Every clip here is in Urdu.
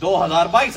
2022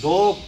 2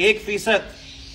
1%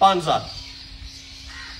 5000।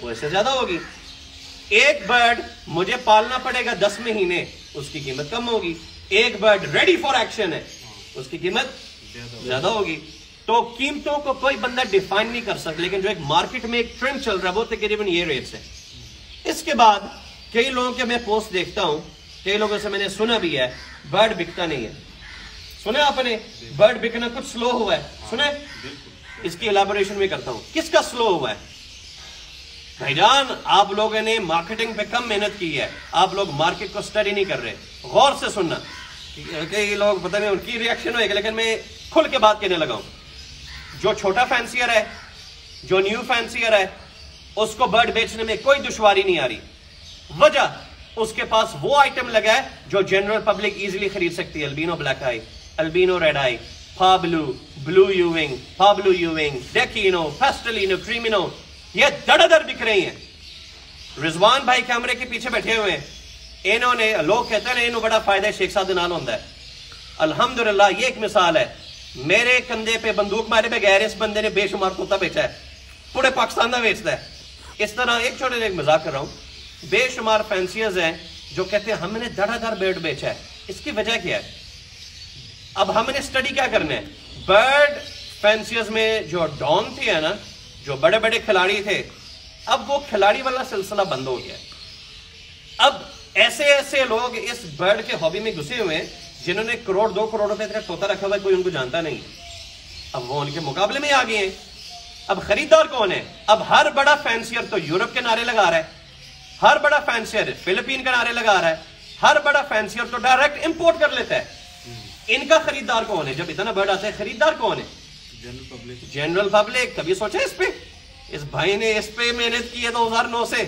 وہ اس سے زیادہ ہوگی. ایک برڈ مجھے پالنا پڑے گا 10 مہینے, اس کی قیمت کم ہوگی. ایک برڈ ریڈی فار ایکشن ہے, اس کی قیمت زیادہ ہوگی. تو قیمتوں کو کوئی بندہ ڈیفائن نہیں کر سکتا, لیکن جو ایک مارکیٹ میں ایک ٹرینڈ چل رہا ہے وہ تقریباً یہ ریٹس ہے. اس کے بعد کئی لوگوں کے میں پوسٹ دیکھتا ہوں, کئی لوگوں سے میں نے سنا بھی ہے برڈ بکتا نہیں ہے. سنا آپ نے برڈ بکنا کچھ سلو ہوا ہے, سنا. اس کی الیبوریشن میں کرتا ہوں, کس کا سلو ہوا ہے بھائی جان؟ آپ لوگوں نے مارکیٹنگ پہ کم محنت کی ہے, آپ لوگ مارکیٹ کو سٹڈی نہیں کر رہے. غور سے سننا, کئی لوگ پتہ نہیں ان کی ریاکشن ہوئے گا, لیکن میں کھل کے بات کہنے لگا ہوں. جو چھوٹا فینسیئر ہے, جو نیو فینسیئر ہے, اس کو برڈ بیچنے میں کوئی دشواری نہیں آ رہی. وجہ اس کے پاس وہ آئٹم لگا ہے جو جنرل پبلک ایزیلی خرید سکتی ہے. البینو بلیک آئی, البینو ریڈ آئی, پابلو, بلو یوونگ, پابلو یوونگ, ڈیکینو, پیسٹلینو, کریمینو, یہ دڑ دڑ بک رہی ہیں. رضوان بھائی کیمرے کے پیچھے بیٹھے ہوئے ہیں, انہوں نے, لوگ کہتے ہیں انہوں بڑا فائدہ ہے شیخ صاحب نال ہوتا ہے. الحمدللہ یہ ایک مثال ہے. میرے کندھے پہ بندوق مارے بغیر اس بندے نے بے شمار طوطا بیچا ہے, پورے پاکستان کا بیچتا ہے. اس طرح ایک چھوٹے ایک مذاق کر رہا ہوں, بے شمار فینسیئرز ہیں جو کہتے ہیں ہم نے دھڑا دھڑ برڈ بیچا ہے. اس کی وجہ کیا ہے؟ اب ہم نے اسٹڈی کیا کرنا ہے. برڈ فینسیئرز میں جو ڈان تھے نا, جو بڑے بڑے کھلاڑی تھے, اب وہ کھلاڑی والا سلسلہ بند ہو گیا. اب ایسے ایسے لوگ اس برڈ کے ہابی میں گھسے ہوئے ہیں جنہوں نے کروڑ 2 کروڑ روپے کا طوطا رکھا ہوا ہے, کوئی ان کو جانتا نہیں. اب وہ ان کے مقابلے میں آ گئے ہیں. اب خریدار کون ہے؟ اب ہر بڑا فینسیئر تو یورپ کے نعرے لگا رہا ہے, ہر بڑا فینسیئر فلپین کے نعرے لگا رہا ہے, ہر بڑا فینسیئر تو ڈائریکٹ امپورٹ کر لیتا ہے. ان کا خریدار کون ہے؟ جب اتنا برڈ آتا ہے خریدار کون ہے؟ General public. کبھی سوچے اس پہ؟ اس بھائی نے اس پہ محنت کی ہے 2009 سے.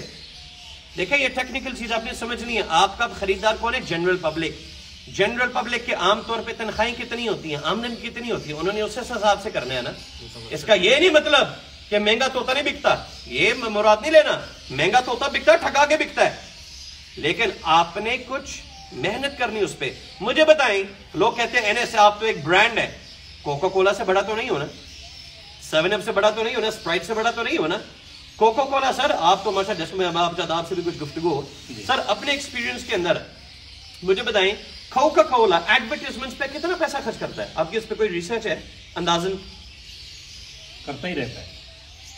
دیکھیں یہ ٹیکنیکل چیز آپ نے سمجھنی ہے. آپ کا خریدار کون ہے؟ General public. جنرل پبلک کے عام طور پہ تنخواہیں کتنی ہوتی ہیں, آمدنی کتنی ہوتی ہے, انہوں نے اس حساب سے کرنا ہے نا. اس کا یہ نہیں مطلب کہ مہنگا طوطا نہیں بکتا, یہ مراد نہیں لینا. مہنگا طوطا بکتا ہے, ٹھگا کے بکتا ہے, لیکن آپ نے کچھ محنت کرنی اس پہ. مجھے بتائیں, لوگ کہتے ہیں NS آپ تو ایک برانڈ ہے, کوکا کولا سے بڑا تو نہیں ہونا, 7 اپ سے بڑا تو نہیں ہونا, اسپرائٹ سے بڑا تو نہیں ہونا. کوکا کولا سر آپ تو ماشاء جس میں آپ سے بھی کچھ گفتگو ہو سر, اپنے ایکسپیرینس کے اندر مجھے بتائیں کوکا کولا ایڈورٹیزمنٹ پہ کتنا پیسہ خرچ کرتا ہے؟ آپ کی اس پہ کوئی ریسرچ ہے؟ اندازن کرتا ہی رہتا ہے,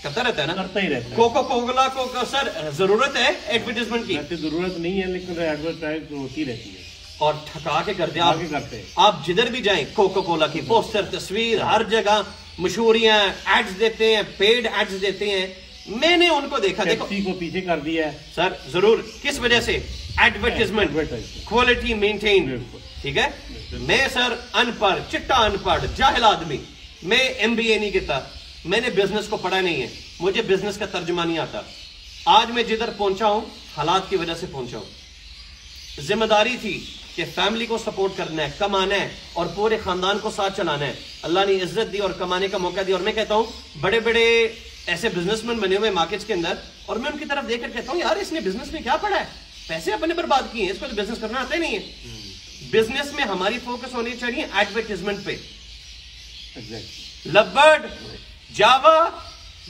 کرتا رہتا ہے نا, کرتا ہی رہتا ہے. کوکا کولا کو سر ضرورت ہے ایڈورٹیزمنٹ کی؟ ضرورت نہیں ہے, لیکن ایڈورٹائز ہوتی رہتی ہے اور ٹھکا کے کرتے ہیں. آپ جدھر بھی جائیں کوکا کولا کی پوسٹر, تصویر, ہر جگہ مشہوریاں, ایڈز دیتے ہیں, پیڈ ایڈز دیتے ہیں. میں نے ان کو دیکھا, دیکھو کو پیچھے کر دیا ہے سر. ضرور, کس وجہ سے؟ Advertisement, quality maintain. ٹھیک ہے, میں سر ان پڑھ, چٹا ان پڑھ, جاہل آدمی, میں MBA نہیں کہتا, میں نے بزنس کو پڑھا نہیں ہے, مجھے بزنس کا ترجمہ نہیں آتا. آج میں جدھر پہنچا ہوں حالات کی وجہ سے پہنچا ہوں. ذمہ داری تھی کہ فیملی کو سپورٹ کرنا ہے, کمانا ہے اور پورے خاندان کو ساتھ چلانا ہے. اللہ نے عزت دی اور کمانے کا موقع دیا. اور میں کہتا ہوں بڑے بڑے ایسے بزنس مین بنے ہوئے مارکیٹس کے اندر, اور میں ان کی طرف دیکھ کر کہتا ہوں یار اس نے بزنس میں کیا پڑھا ہے, پیسے اپنے برباد کیے ہیں, اس کو تو بزنس کرنا آتا ہی نہیں ہے. بزنس میں ہماری فوکس ہونی چاہیے ایڈورٹیزمنٹ پہ. لبرڈ, جاوا,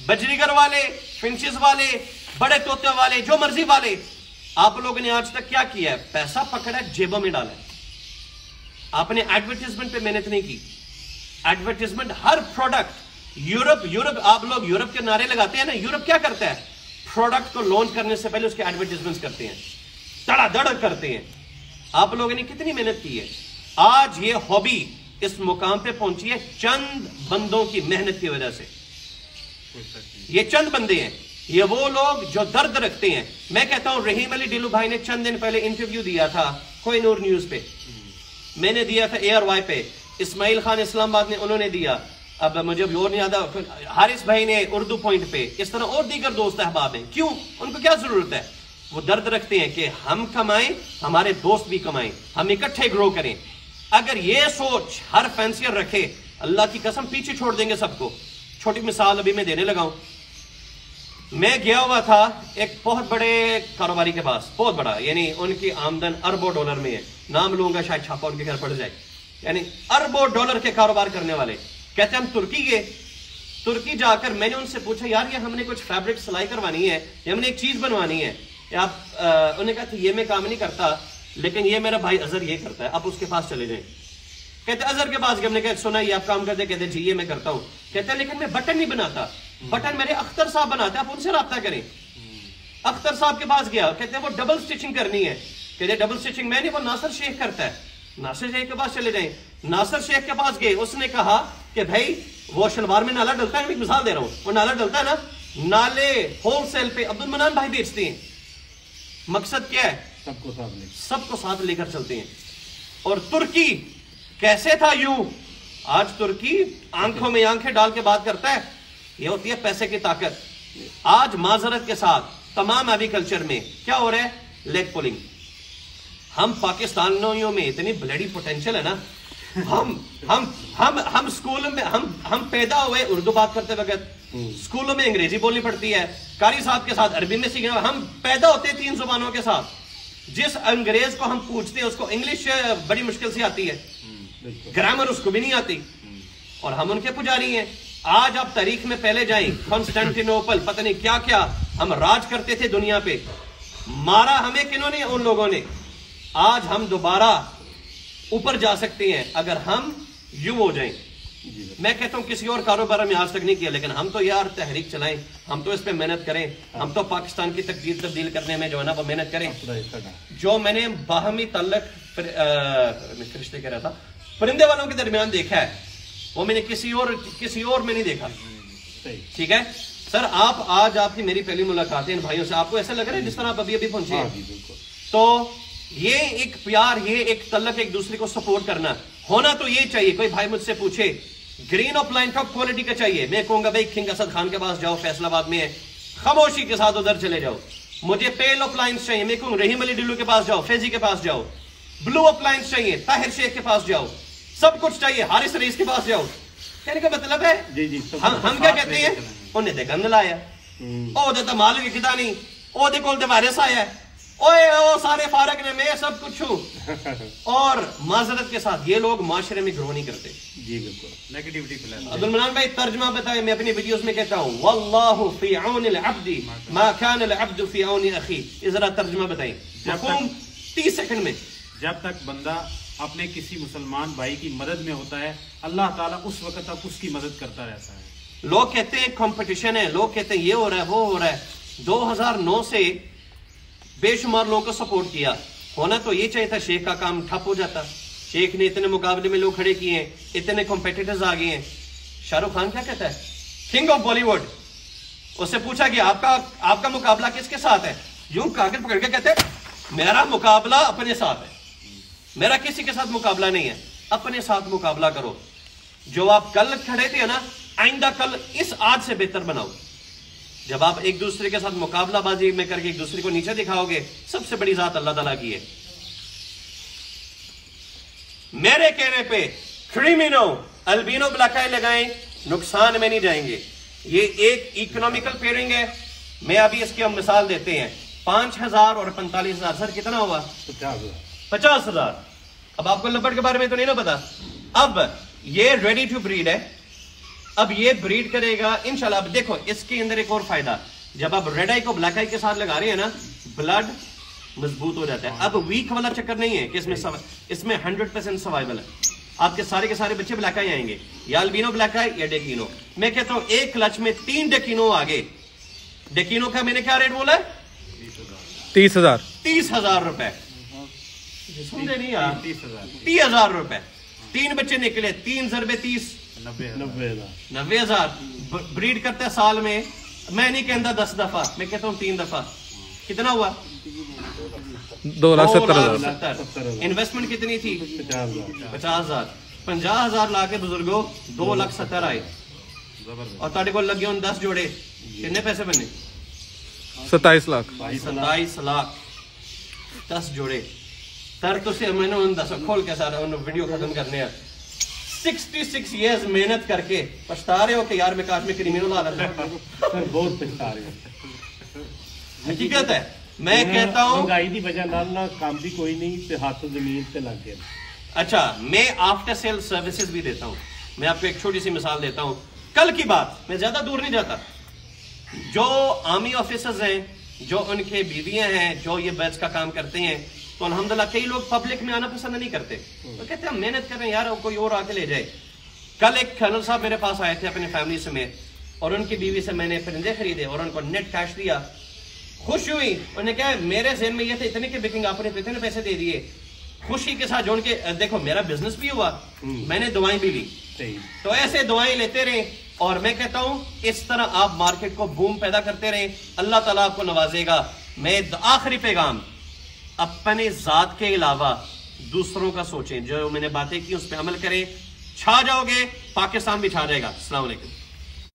بجریگر والے, فنچز والے, بڑے طوطے والے, جو مرضی والے, آپ لوگوں نے آج تک کیا کیا ہے؟ پیسہ پکڑا ہے, جیبوں میں ڈالا ہے. آپ نے ایڈورٹیزمنٹ پہ محنت نہیں کی. ایڈورٹیزمنٹ ہر پروڈکٹ, یورپ آپ لوگ یورپ کے نعرے لگاتے ہیں نا, یورپ کیا کرتا ہے؟ پروڈکٹ کو لانچ کرنے سے پہلے اس کے ایڈورٹیزمنٹ کرتے ہیں, دڑا دڑ کرتے ہیں. آپ لوگوں نے کتنی محنت کی ہے. آج یہ ہابی اس مقام پہ پہنچی ہے چند بندوں کی محنت کی وجہ سے. یہ چند بندے ہیں, یہ وہ لوگ جو درد رکھتے ہیں. میں کہتا ہوں رحیم علی ڈیلو بھائی نے چند دن پہلے انٹرویو دیا تھا کوئی نور نیوز پہ, میں نے دیا تھا ARY پہ, اسماعیل خان اسلام آباد نے انہوں نے دیا, اب مجھے اور نہیں آتا, حارث بھائی نے اردو پوائنٹ پہ, اس طرح اور دیگر دوست احباب ہیں. کیوں؟ ان کو کیا ضرورت ہے؟ وہ درد رکھتے ہیں کہ ہم کمائیں, ہمارے دوست بھی کمائیں, ہم اکٹھے گرو کریں. اگر یہ سوچ ہر فینسیئر رکھے, اللہ کی قسم پیچھے چھوڑ دیں گے سب کو. چھوٹی مثال ابھی میں دینے لگا ہوں. میں گیا ہوا تھا ایک بہت بڑے کاروباری کے پاس, بہت بڑا, یعنی ان کی آمدن اربوں ڈالر میں ہے. نام لوں گا شاید چھاپا ان کے گھر پڑ جائے, یعنی اربوں ڈالر کے کاروبار کرنے والے. کہتے ہم ترکی گئے, ترکی جا کر میں نے ان سے پوچھا یار یہ ہم نے کچھ فیبرک سلائی کروانی ہے یا ہم نے ایک چیز بنوانی ہے, آپ انہوں نے کہا تھا یہ میں کام نہیں کرتا لیکن یہ میرا بھائی اظہر یہ کرتا ہے, آپ اس کے پاس چلے جائیں. کہتے اظہر کے پاس گئے, ہم نے کہا سنا یہ آپ کام کرتے, کہتے جی یہ میں کرتا ہوں. کہتے لیکن میں بٹن نہیں بناتا, بٹن میرے اختر صاحب بناتے ہیں, آپ ان سے رابطہ کریں. اختر صاحب کے پاس گیا, کہتے ہیں وہ ڈبل سٹچنگ کرنی ہے. کہتے ڈبل سٹچنگ میں نہیں, وہ ناصر شیخ کرتا ہے, ناصر شیخ کے پاس چلے جائیں. ناصر شیخ کے پاس گئے, اس نے کہا کہ بھائی وہ شلوار میں نالا ڈلتا ہے, میں ایک مثال دے رہا ہوں, وہ نالا ڈلتا ہے نا, نالے ہول سیل پہ عبد المنان بھائی بیچتے ہیں. مقصد کیا ہے؟ سب کو ساتھ لے کر چلتے ہیں. اور ترکی کیسے تھا یوں, آج ترکی آنکھوں میں آنکھیں ڈال کے بات کرتا ہے, یہ ہوتی ہے پیسے کی طاقت. آج معذرت کے ساتھ تمام ایگریکلچر میں کیا ہو رہا ہے؟ Leg pulling. ہم پاکستانیوں میں اتنی بلڈی پوٹینشل ہے نا, ہم اسکول میں ہم پیدا ہوئے اردو بات کرتے وقت, اسکولوں میں انگریزی بولنی پڑتی ہے, قاری صاحب کے ساتھ عربی میں سیکھنا, ہم پیدا ہوتے ہیں 3 زبانوں کے ساتھ. جس انگریز کو ہم پوچھتے ہیں اس کو انگلش بڑی مشکل سے آتی ہے, گرامر اس کو بھی نہیں آتی, اور ہم ان کے پجاری ہیں. آج آپ تاریخ میں پہلے جائیں, کانسٹینٹینوپل پتہ نہیں کیا کیا ہم راج کرتے تھے دنیا پہ, مارا ہمیں کنہوں نے؟ ان لوگوں نے. آج ہم دوبارہ اوپر جا سکتے ہیں اگر ہم یوں ہو جائیں. میں کہتا ہوں کسی اور کاروبار میں آج تک نہیں کیا, لیکن ہم تو یار تحریک چلائیں, ہم تو اس پہ محنت کریں, ہم تو پاکستان کی تقدیر تبدیل کرنے میں جو ہے نا وہ محنت کریں. جو میں نے باہمی تعلق فرشتے کہہ رہا تھا پرندے والوں کے درمیان دیکھا ہے, وہ میں نے کسی اور میں نہیں دیکھا. ٹھیک ہے سر, آج آپ کی میری پہلی ملاقات ہے ان بھائیوں سے, آپ کو ایسا لگ رہا ہے جس طرح آپ ابھی پہنچے ہیں؟ تو یہ ایک پیار, یہ ایک تعلق, ایک دوسرے کو سپورٹ کرنا ہونا تو یہ چاہیے. کوئی بھائی مجھ سے پوچھے گرین اپلائن ٹاپ کوالٹی کا چاہیے, میں کہوں گا بھائی کنگ اسد خان کے پاس جاؤ, فیصل آباد میں ہے, خاموشی کے ساتھ ادھر چلے جاؤ. مجھے پیل اپلائنس چاہیے, میں کہوں رحیم علی ڈلو کے پاس جاؤ, فیضی کے پاس جاؤ. بلو اپلائنس چاہیے, طاہر شیخ کے پاس جاؤ. سب کچھ چاہیے, حارث رئیس کے پاس جاؤ. کہنے کا مطلب ہے ہم کیا کہتے ہیں, انہیں دے گند لایا, او دے مال کی کتا نہیں, او دے کول دے وائرس آیا ہے, اوے او سارے فارغ نے, میں سب کچھ ہوں. اور معذرت کے ساتھ یہ لوگ معاشرے میں گرو نہیں کرتے. جی بالکل, نیگیٹیوٹی پھیلاتے ہیں. عبد المنان بھائی ترجمہ بتائیں, میں اپنی ویڈیوز میں کہتا ہوں واللہ فی عون العبد ما کان العبد فی عون اخی. اس ذرا ترجمہ بتائیں مفہوم 30 سیکنڈ میں. جب تک بندہ اپنے کسی مسلمان بھائی کی مدد میں ہوتا ہے, اللہ تعالیٰ اس وقت تک اس کی مدد کرتا رہتا ہے. لوگ کہتے ہیں کمپٹیشن ہے, لوگ کہتے ہیں یہ ہو رہا ہے وہ ہو رہا ہے. 2009 سے بے شمار لوگوں کو سپورٹ کیا, ہونا تو یہ چاہیے تھا شیخ کا کام ٹھپ ہو جاتا. شیخ نے اتنے مقابلے میں لوگ کھڑے کیے ہیں, اتنے کمپیٹیٹرز آ گئے ہیں. شاہ رخ خان کیا کہتا ہے, کنگ آف بالی ووڈ, اس سے پوچھا کہ آپ کا مقابلہ کس کے ساتھ ہے, یوں کاغذ پکڑ کے کہتے ہیں میرا مقابلہ اپنے ساتھ ہے, میرا کسی کے ساتھ مقابلہ نہیں ہے, اپنے ساتھ مقابلہ کرو. جو آپ کل کھڑے تھے نا, آئندہ کل اس آج سے بہتر بناؤ. جب آپ ایک دوسرے کے ساتھ مقابلہ بازی میں کر کے ایک دوسرے کو نیچے دکھاؤ گے, سب سے بڑی ذات اللہ تعالیٰ کی ہے. میرے کہنے پہ کریمینو البینو بلاکائے لگائیں, نقصان میں نہیں جائیں گے. یہ ایک اکنامیکل پیئرنگ ہے. میں ابھی اس کی ہم مثال دیتے ہیں, 5,000 اور 45,000 سر کتنا ہوا؟ 50,000. اب آپ کو لبڑ کے بارے میں تو نہیں نا پتا. اب یہ ریڈی ٹو بریڈ ہے, اب یہ بریڈ کرے گا انشاءاللہ. اب دیکھو اس کے اندر ایک اور فائدہ, جب آپ ریڈ آئی کو بلیک آئی کے ساتھ لگا رہے ہیں نا, بلڈ مضبوط ہو جاتا ہے. اب ویک والا چکر نہیں ہے کہ اس میں 100% سروائیول ہے. آپ کے سارے بچے بلیک آئی آئیں گے, یا البینو بلیک آئی یا ڈیکینو. میں کہتا ہوں ایک کلچ میں 3 ڈیکینو آگے. ڈیکینو کا میں نے کیا ریٹ بولا ہے؟ 30,000 روپے. سمجھے نہیں یار, 30,000 روپے. 3 بچے نکلے, 3 ضربے 30, 90,000. بریڈ کرتا ہے سال میں, میں نہیں کہتا 10 دفعہ, میں کہتا ہوں 3 دفعہ. کتنا ہوا؟ 2,70,000. انویسٹمنٹ کتنی تھی؟ 50,000. 50,000 لا کے بزرگوں 2,70,000 آئے, اور تاڑے کو لگے ان 10 جوڑے, کتنے پیسے بنے؟ 27 لاکھ. 27 لاکھ 10 جوڑے. سر تو سے میں نے ان 10 کھول کے سارا ویڈیو ختم کرنے ہیں. 66 ایئرز محنت کر کے پچھتا رہے ہو کہ یار میں کاش میں کریمینو لا لیتا. بہت پچھتا رہے ہیں. حقیقت ہے, میں کہتا ہوں مہنگائی دی وجہ نال کام بھی کوئی نہیں تے ہاتھ زمین تے لگ گئے. اچھا, میں آفٹر سیل سروسز بھی دیتا ہوں. میں آپ کو ایک چھوٹی سی مثال دیتا ہوں. کل کی بات، میں زیادہ دور نہیں جاتا، جو آرمی آفیسرز ہیں، جو ان کے بیویاں ہیں، جو یہ بیچ کا کام کرتے ہیں، تو الحمدللہ کئی لوگ پبلک میں آنا پسند نہیں کرتے، وہ کہتے ہیں ہم محنت کر رہے ہیں یار، کوئی اور آ کے لے جائے. کل ایک کرنل صاحب میرے پاس آئے تھے اپنی فیملی سمیت، اور ان کی بیوی سے میں نے پرندے خریدے اور ان کو نیٹ کیش دیا. خوش ہوئی، انہوں نے کہا میرے ذہن میں یہ تھے اتنے کی بکنگ آپ نے اتنے پیسے دے دیے. خوشی کے ساتھ جو ان کے دیکھو میرا بزنس بھی ہوا، میں نے دعائیں بھی لی. تو ایسے دعائیں لیتے رہیں، اور میں کہتا ہوں اس طرح آپ مارکیٹ کو بوم پیدا کرتے رہیں، اللہ تعالیٰ آپ کو نوازے گا. میں آخری پیغام، اپنے ذات کے علاوہ دوسروں کا سوچیں، جو میں نے باتیں کی اس پہ عمل کریں، چھا جاؤ گے، پاکستان بھی چھا جائے گا. السلام علیکم.